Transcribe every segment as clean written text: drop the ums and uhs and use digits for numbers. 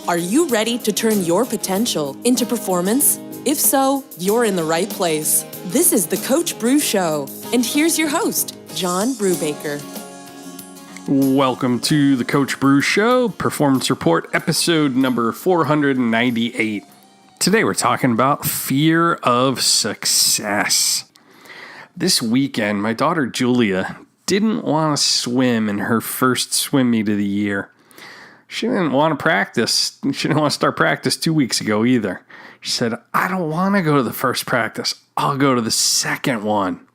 Are you ready to turn your potential into performance? If so, you're in the right place. This is the Coach Bru Show, and here's your host, John Brubaker. Welcome to the Coach Bru Show, Performance Report, episode number 498. Today we're talking about fear of success. This weekend, my daughter Julia didn't want to swim in her first swim meet of the year. She didn't want to practice. She didn't want to start practice 2 weeks ago either. She said, I don't want to go to the first practice. I'll go to the second one.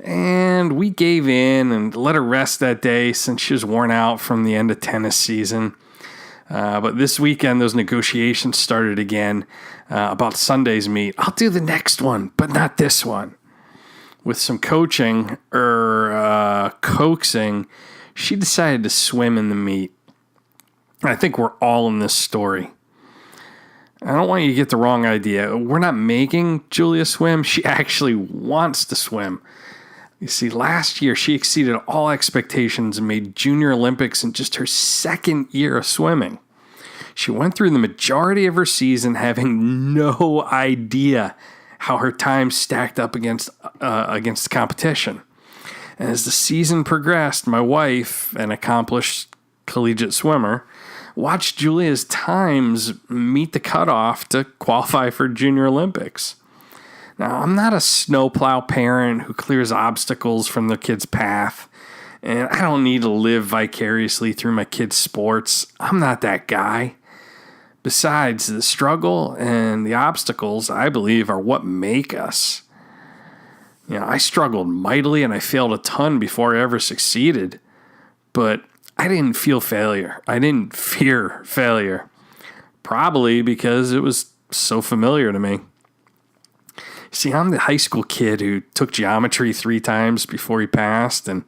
And we gave in and let her rest that day since she was worn out from the end of tennis season. But this weekend, those negotiations started again about Sunday's meet. I'll do the next one, but not this one. With some coaching or coaxing, she decided to swim in the meet. I think we're all in this story. I don't want you to get the wrong idea. We're not making Julia swim. She actually wants to swim. You see, last year she exceeded all expectations and made Junior Olympics in just her second year of swimming. She went through the majority of her season having no idea how her time stacked up against the competition. And as the season progressed, my wife, an accomplished collegiate swimmer, watched Julia's times meet the cutoff to qualify for Junior Olympics. Now, I'm not a snowplow parent who clears obstacles from their kid's path, and I don't need to live vicariously through my kids' sports. I'm not that guy. Besides, the struggle and the obstacles, I believe, are what make us. I struggled mightily and I failed a ton before I ever succeeded, but I didn't feel failure. I didn't fear failure. Probably because it was so familiar to me. See, I'm the high school kid who took geometry 3 times before he passed, and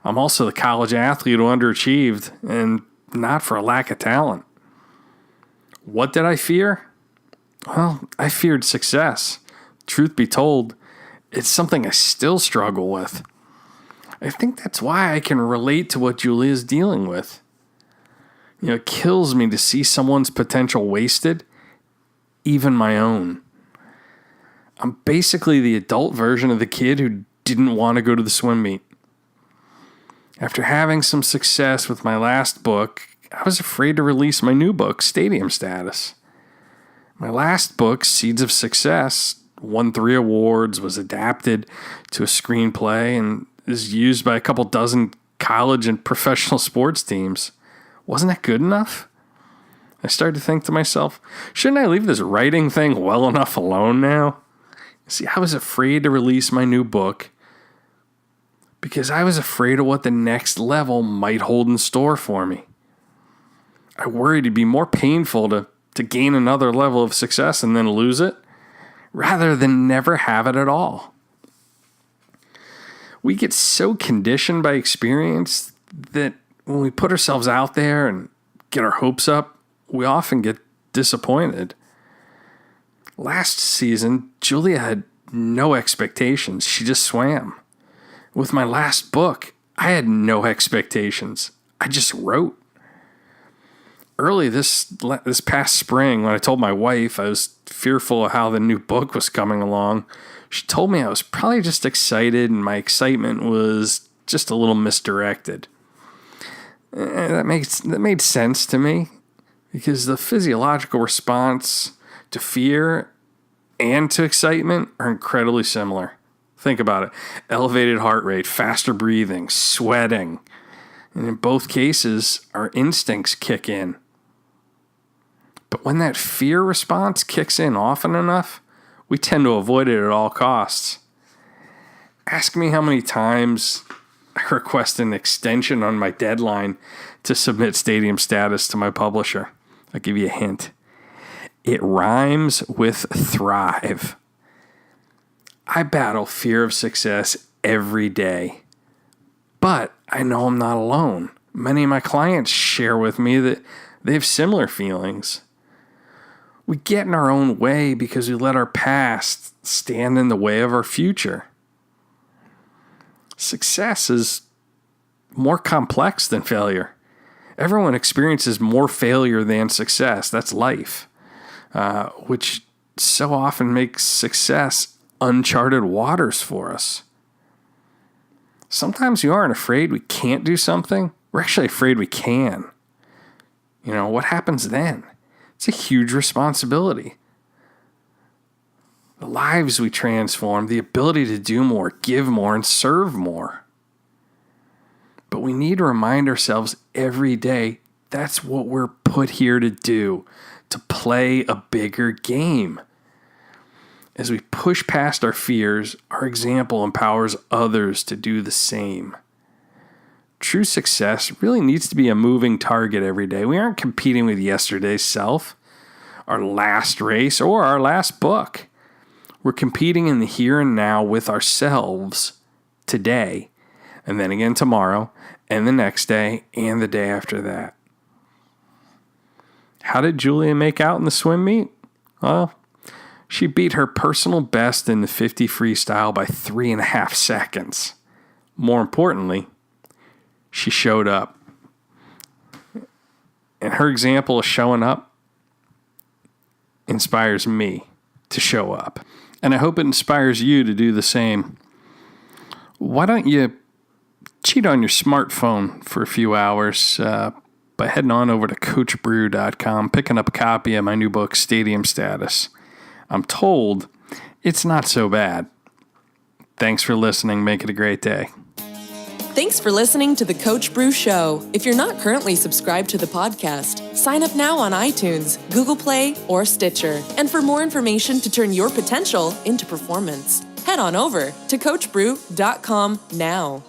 I'm also the college athlete who underachieved, and not for a lack of talent. What did I fear? Well, I feared success. Truth be told, it's something I still struggle with. I think that's why I can relate to what Julia is dealing with. It kills me to see someone's potential wasted, even my own. I'm basically the adult version of the kid who didn't want to go to the swim meet. After having some success with my last book, I was afraid to release my new book, Stadium Status. My last book, Seeds of Success, won 3 awards, was adapted to a screenplay, and is used by a couple dozen college and professional sports teams. Wasn't that good enough? I started to think to myself, shouldn't I leave this writing thing well enough alone now? See, I was afraid to release my new book because I was afraid of what the next level might hold in store for me. I worried it'd be more painful to gain another level of success and then lose it, rather than never have it at all. We get so conditioned by experience that when we put ourselves out there and get our hopes up, we often get disappointed. Last season, Julia had no expectations. She just swam. With my last book, I had no expectations. I just wrote. Early this past spring, when I told my wife I was fearful of how the new book was coming along, she told me I was probably just excited and my excitement was just a little misdirected. That made sense to me because the physiological response to fear and to excitement are incredibly similar. Think about it. Elevated heart rate, faster breathing, sweating. And in both cases, our instincts kick in. But when that fear response kicks in often enough, we tend to avoid it at all costs. Ask me how many times I request an extension on my deadline to submit Stadium Status to my publisher. I'll give you a hint. It rhymes with thrive. I battle fear of success every day. But I know I'm not alone. Many of my clients share with me that they have similar feelings. We get in our own way because we let our past stand in the way of our future. Success is more complex than failure. Everyone experiences more failure than success. That's life, which so often makes success uncharted waters for us. Sometimes we aren't afraid we can't do something. We're actually afraid we can. What happens then? It's a huge responsibility. The lives we transform, the ability to do more, give more, and serve more. But we need to remind ourselves every day that's what we're put here to do, to play a bigger game. As we push past our fears, our example empowers others to do the same. True success really needs to be a moving target every day. We aren't competing with yesterday's self, our last race, or our last book. We're competing in the here and now with ourselves today, and then again tomorrow, and the next day, and the day after that. How did Julia make out in the swim meet? Well, she beat her personal best in the 50 freestyle by 3.5 seconds. More importantly, she showed up. And her example of showing up inspires me to show up. And I hope it inspires you to do the same. Why don't you cheat on your smartphone for a few hours by heading on over to coachbrew.com, picking up a copy of my new book, Stadium Status. I'm told it's not so bad. Thanks for listening. Make it a great day. Thanks for listening to The Coach Brew Show. If you're not currently subscribed to the podcast, sign up now on iTunes, Google Play, or Stitcher. And for more information to turn your potential into performance, head on over to coachbrew.com now.